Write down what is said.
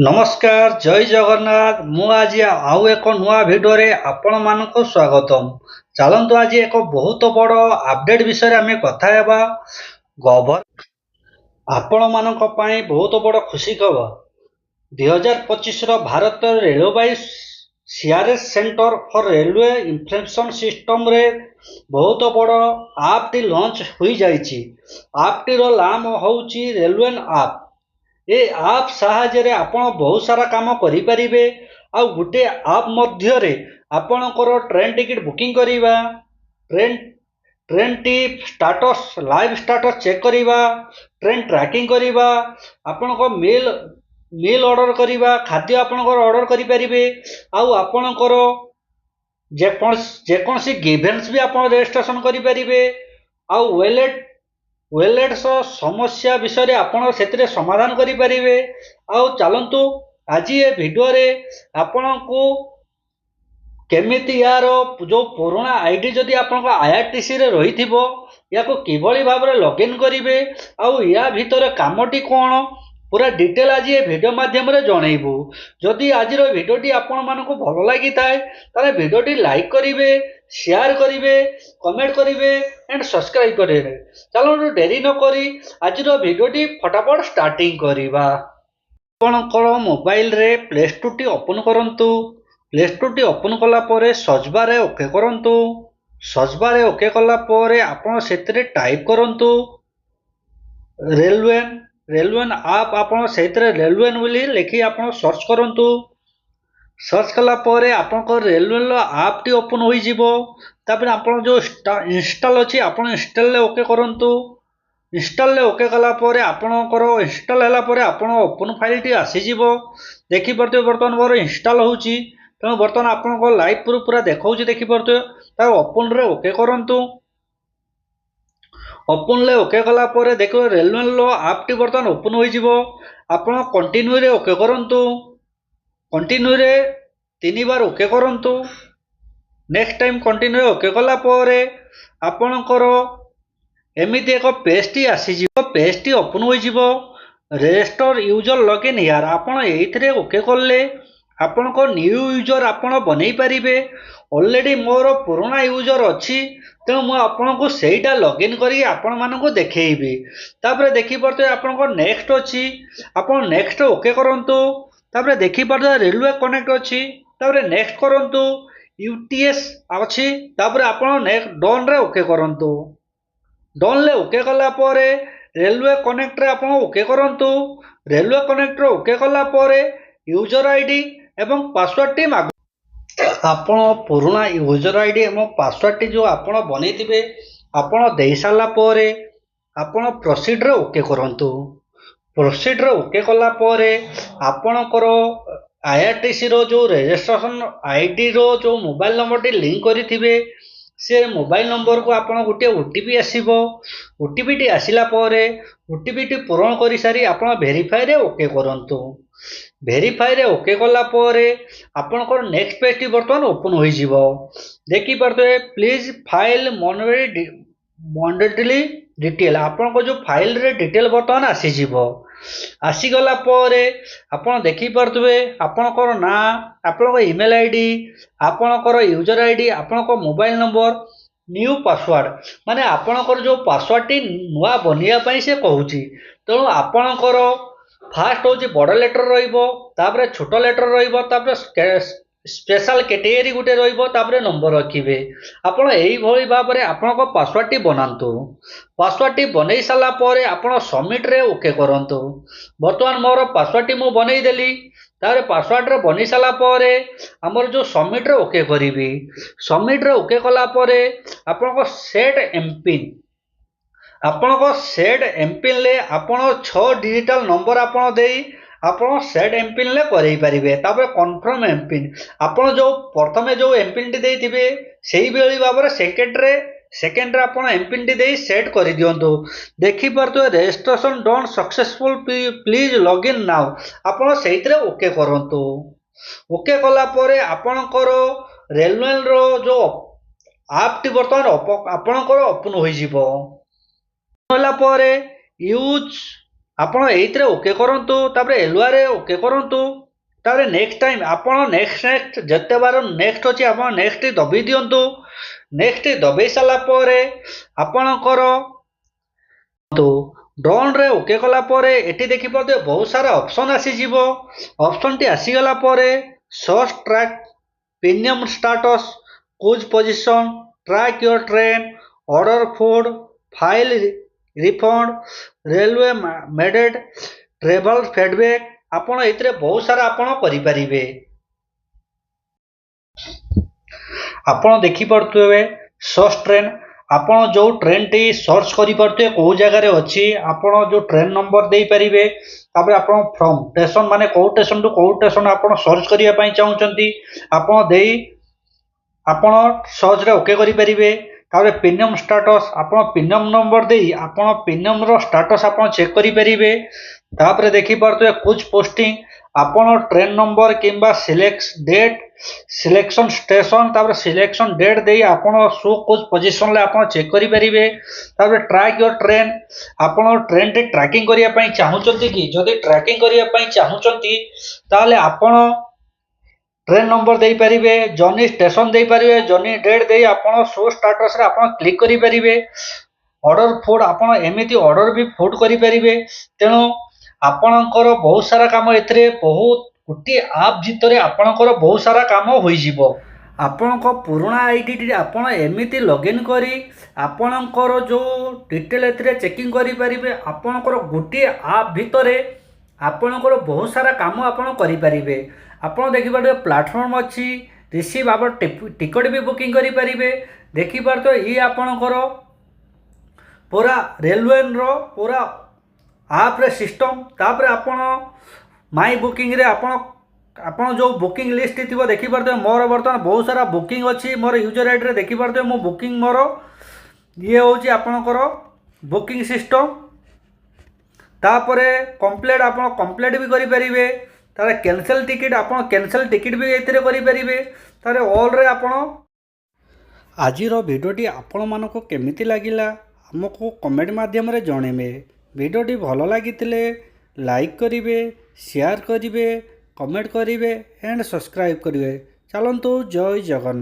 नमस्कार जय जगन्नाथ मु आज आउ एक नुआ भिडियो रे आपण मानक स्वागतम। चलतु आज एक बहुत बड़ अपडेट विषय आम कथा हेबा। गभर आपण मानक पई बहुत बड़ खुशी खबर 2025 Bharat railway CRS centre for railway information system रे बहुत बड़ आप टी लॉन्च हुई जाइछि। आप टी रो नाम होउछि रेलवे आप। ए आप साहाय्य आपण बहुत सारा काम करें। आ गोटे आप मध्य आपणकर ट्रेन टिकट बुकिंग करवा, ट्रेन ट्रेन टी स्टाटस लाइव स्टाटस चेक करवा, ट्रेन ट्रैकिंग करवा, आपण को मेल मेल ऑर्डर करवा, खाद्य आपणकर ऑर्डर करें। आपणकर जेकोसी गिवेंट्स भी आप रजिस्ट्रेशन करें। आ वेलेट समस्या विषय आपड़ से समाधान करें। चलतु आज ये भिडियो रे आपण को केमिति यार जो पुराना आईडी जदि आपन आईआरटीसी रे रही थिबो या को किभली भाव रे लॉगिन करिवे आउ या भीतर कामटी कोन पूरा डिटेल आज ये वीडियो माध्यम रे जणैबू। जदि आज रो वीडियोटी आपण मानको भलो लागि थाए ताले वीडियोटी लाइक करिवे, शेयर करिवे, कमेंट करिवे एंड सब्सक्राइब करिवे। चलो देरी न करी आज रो वीडियोटी फटाफट स्टार्टिंग करिवा। आपणकर मोबाइल रे प्ले स्टोर टी ओपन करंतु। प्ले स्टोर टी ओपन कला परे सर्च बार ओके करंतु। सर्च बार ओके कला परे आपण सेतरे टाइप करंतु रेलवे रेलवे आप आपण सेतरे रेलवे बोली लिखि आपण सर्च करंतु। सर्च कला परे आपनको रेलवे लो आप टी ओपन होई जिवो। तापर आपण जो इंस्टॉल अछि आपण इंस्टॉल ले ओके करंतु। इंस्टॉल ले ओके कला परे आपणकर इंस्टॉल हैला परे आपण ओपन फाइल टी आसी जिवो। देखि परते वर्तमान मोर इंस्टॉल होउची तेणु बर्तमान आपको लाइव प्रूफ पूरा देखा देखी पारे ओपन रे ओके करंतु। ओपन ले ओके कला परे देखो रेलवे लो आप टी बर्तमान ओपन हो जिवो। आपण कंटिन्यू रे ओके करंतु। कंटिन्यू रे 3 बार ओके करंतु। नेक्स्ट टाइम कंटिन्यू रे ओके कला परे आपणकर एमिति एक पेज टी आसी जिवो। पेज टी ओपन हो जिवो। रजिस्टर यूजर लॉगिन हियर आपण एथिरे ओके करले आपण को न्यू यूजर आपण बनै पारिबे। ऑलरेडी मोर पुराना यूजर अछि तेणु मु आपण को सेटा लॉगिन करी आपण मानको देखैबी। तापर देखि परते आपण को नेक्स्ट अछि आपण नेक्स्ट ओके करंतु। तापर देखि परते रेलवे कनेक्ट अछि तापर नेक्स्ट करंतु। यूटीएस अछि तापर आपण नेक्स्ट डन रे ओके करंतु। डन ले ओके कला परे रेलवे कनेक्ट रे आपण ओके करंतु। रेलवे कनेक्ट रे ओके कला परे यूजर आईडी एवं पासवर्ड टी माग आपण पुराना यूजर आईडी एवं पासवर्ड टी जो आपण बनेथिबे आपण देई साला परे आपण प्रोसीड रे ओके करंतु। प्रोसीड रे ओके कला परे आपणकर आईआरटीसी रो जो रजिस्ट्रेशन आईडी रो जो मोबाइल नंबर टी लिंक करिथिबे से मोबाइल नंबर को आपण गोटे ओटीपी आसीबो। ओटीपी टी आसिला परे ओटीपी टी पूरण करि सारी आपण वेरीफाई रे ओके करंतु। वेरीफाई रे ओके कला परे आपणकर नेक्स्ट पेज टी बर्तमान ओपन होई जिवो। देखि परते प्लीज फाइल मॉनिटरी डिटेल आपण को जो फाइल रे डिटेल बर्तमान आसी जिवो। आसी गला परे आपण देखि परतबे आपणकर ना, आपणकर ईमेल आईडी, आपणकर यूजर आईडी, आपणकर मोबाइल नंबर, न्यू पासवर्ड माने आपणकर जो पासवर्ड टी नुआ बनिया पई से कहूची। तेणु आपणकर फास्ट होची बड़ लेटर रहिबो, तापरे छोट लेटर रहिबो, तापरे स्पेशल कैटेगरी गुटे रहिबो, तापरे नंबर रखिबे। आपण एई भली भाबरे आपणको पासवर्ड टी बनांतु। पासवर्ड टी बनै साला परे आपण सबमिट रे ओके करंतु। वर्तमान मोर पासवर्ड टी मु बनै देली तारे पासवर्ड रे बनै साला परे हमर जो सबमिट रे ओके करिवि। सबमिट रे ओके कला परे आपणको सेट एमपिन आपणको सेट एमपिन ले आपण 6 डिजिटल नंबर आपण देई आपण सेट एमपिन ले करई परिबे। तापर कन्फर्म एमपिन आपण जो प्रथमे जो एमपिन टी देथिबे सेही बेली बाबरे सेकेंड रे आपण एमपिन टी देई सेट करि दियंतु। देखि परतो registration done successful please login now आपण सेहितरे ओके करंतु। ओके कला परे आपणकर रेलवे रो जो आप टी बर्तमान आपणकर ओपन होई जिवो। होला परे यूज ଆପଣ ଏଇଥିରେ ଓକେ କରନ୍ତୁ, ତାପରେ ଏଲୁଆରେ ଓକେ କରନ୍ତୁ। ତାପରେ ନେକ୍ସଟ ଟାଇମ୍ ଆପଣ ନେକ୍ସଟ ଯେତେବାର ନେକ୍ସଟ ଅଛି ଆପଣ ନେକ୍ସଟ ଦବେଇ ଦିଅନ୍ତୁ। ନେକ୍ସଟ ଦବେଇ ସାରିଲା ପରେ ଆପଣଙ୍କର ଡନ୍ରେ ଓକେ କଲା ପରେ ଏଠି ଦେଖିପାରୁଥିବେ ବହୁତ ସାରା ଅପସନ୍ ଆସିଯିବ। ଅପସନ୍ଟି ଆସିଗଲା ପରେ search track, premium status, coach position, track your train, order food, file refund, railway Madad, travel feedback, ଆପଣ ଏଥିରେ ବହୁତ ସାରା ଆପଣ କରିପାରିବେ। ଆପଣ ଦେଖିପାରୁଥିବେ ସର୍ଚ୍ଚ ଟ୍ରେନ୍, ଆପଣ ଯେଉଁ ଟ୍ରେନ୍ଟି ସର୍ଚ୍ଚ କରିପାରୁଥିବେ କେଉଁ ଜାଗାରେ ଅଛି, ଆପଣ ଯେଉଁ ଟ୍ରେନ୍ ନମ୍ବର ଦେଇପାରିବେ। ତାପରେ ଆପଣ ଫ୍ରମ୍ ଷ୍ଟେସନ୍ ମାନେ କେଉଁ ଷ୍ଟେସନରୁ କେଉଁ ଷ୍ଟେସନ ଆପଣ ସର୍ଚ୍ଚ କରିବା ପାଇଁ ଚାହୁଁଛନ୍ତି ଆପଣ ଦେଇ ଆପଣ ସର୍ଚ୍ଚରେ ଓକେ କରିପାରିବେ। ତାପରେ ପ୍ରିମିୟମ୍ ଷ୍ଟାଟସ୍, ଆପଣ ପ୍ରିମିୟମ୍ ନମ୍ବର ଦେଇ ଆପଣ ପ୍ରିମିୟମ୍ର ଷ୍ଟାଟସ୍ ଆପଣ ଚେକ୍ କରିପାରିବେ। ତାପରେ ଦେଖିପାରୁଥିବେ କୁଜ୍ ପୋଷ୍ଟିଂ, ଆପଣ ଟ୍ରେନ୍ ନମ୍ବର କିମ୍ବା ସିଲେକ୍ସନ୍ ଷ୍ଟେସନ୍, ତାପରେ ସିଲେକ୍ସନ୍ ଡେଟ୍ ଦେଇ ଆପଣ ସୋ କୁଜ୍ ପୋଜିସନ୍ରେ ଆପଣ ଚେକ୍ କରିପାରିବେ। ତାପରେ ଟ୍ରାକ୍ ୟୋର ଟ୍ରେନ୍, ଆପଣ ଟ୍ରେନ୍ଟି ଟ୍ରାକିଂ କରିବା ପାଇଁ ଚାହୁଁଛନ୍ତି କି? ଯଦି ଟ୍ରାକିଂ କରିବା ପାଇଁ ଚାହୁଁଛନ୍ତି ତାହେଲେ ଆପଣ ଟ୍ରେନ୍ ନମ୍ବର ଦେଇପାରିବେ, ଜର୍ଣ୍ଣି ଷ୍ଟେସନ୍ ଦେଇପାରିବେ, ଜର୍ଣ୍ଣି ଡେଟ୍ ଦେଇ ଆପଣ ସୋ ଷ୍ଟାଟସ୍ରେ ଆପଣ କ୍ଲିକ୍ କରିପାରିବେ। ଅର୍ଡର ଫୁଡ୍, ଆପଣ ଏମିତି ଅର୍ଡର ବି ଫୁଡ୍ କରିପାରିବେ। ତେଣୁ ଆପଣଙ୍କର ବହୁତ ସାରା କାମ ଏଥିରେ ଗୋଟିଏ ଆପ୍ ଭିତରେ ଆପଣଙ୍କର ବହୁତ ସାରା କାମ ହୋଇଯିବ। ଆପଣଙ୍କ ପୁରୁଣା ଆଇଡିଟିରେ ଆପଣ ଏମିତି ଲଗ୍ଇନ୍ କରି ଆପଣଙ୍କର ଯେଉଁ ଡିଟେଲ୍ ଏଥିରେ ଚେକିଂ କରିପାରିବେ। ଆପଣଙ୍କର ଗୋଟିଏ ଆପ୍ ଭିତରେ ଆପଣଙ୍କର ବହୁତ ସାରା କାମ ଆପଣ କରିପାରିବେ। ଆପଣ ଦେଖିପାରୁଥିବେ ପ୍ଲାଟଫର୍ମ ଅଛି, ରିସିଭ୍ ଆପଣ ଟିକଟ ବି ବୁକିଂ କରିପାରିବେ। ଦେଖିପାରୁଥିବେ ଇଏ ଆପଣଙ୍କର ପୁରା ରେଲୱେର ପୁରା ଆପ୍ରେ ସିଷ୍ଟମ୍। ତାପରେ ଆପଣ ମାଇ ବୁକିଂରେ ଆପଣ ଯେଉଁ ବୁକିଂ ଲିଷ୍ଟ ଥିବ ଦେଖିପାରୁଥିବେ ମୋର ବର୍ତ୍ତମାନ ବହୁତ ସାରା ବୁକିଂ ଅଛି। ମୋର ୟୁଜର ଆଇଡିରେ ଦେଖିପାରୁଥିବେ ମୁଁ ବୁକିଂ ମୋର ଇଏ ହେଉଛି ଆପଣଙ୍କର ବୁକିଂ ସିଷ୍ଟମ୍। ତାପରେ କମ୍ପ୍ଲେଟ୍, ଆପଣ କମ୍ପ୍ଲେଟ୍ ବି କରିପାରିବେ। ତାପରେ କ୍ୟାନସେଲ୍ ଟିକେଟ୍, ଆପଣ କ୍ୟାନସେଲ୍ ଟିକେଟ୍ ବି ଏଥିରେ କରିପାରିବେ। ତାପରେ ଅଲ୍ରେ ଆପଣ ଆଜିର ଭିଡ଼ିଓଟି ଆପଣମାନଙ୍କୁ କେମିତି ଲାଗିଲା ଆମକୁ କମେଣ୍ଟ ମାଧ୍ୟମରେ ଜଣାଇବେ। ଭିଡ଼ିଓଟି ଭଲ ଲାଗିଥିଲେ ଲାଇକ୍ କରିବେ, ସେୟାର କରିବେ, କମେଣ୍ଟ କରିବେ ଏଣ୍ଡ ସବସ୍କ୍ରାଇବ୍ କରିବେ। ଚାଲନ୍ତୁ, ଜୟ ଜଗନ୍ନାଥ।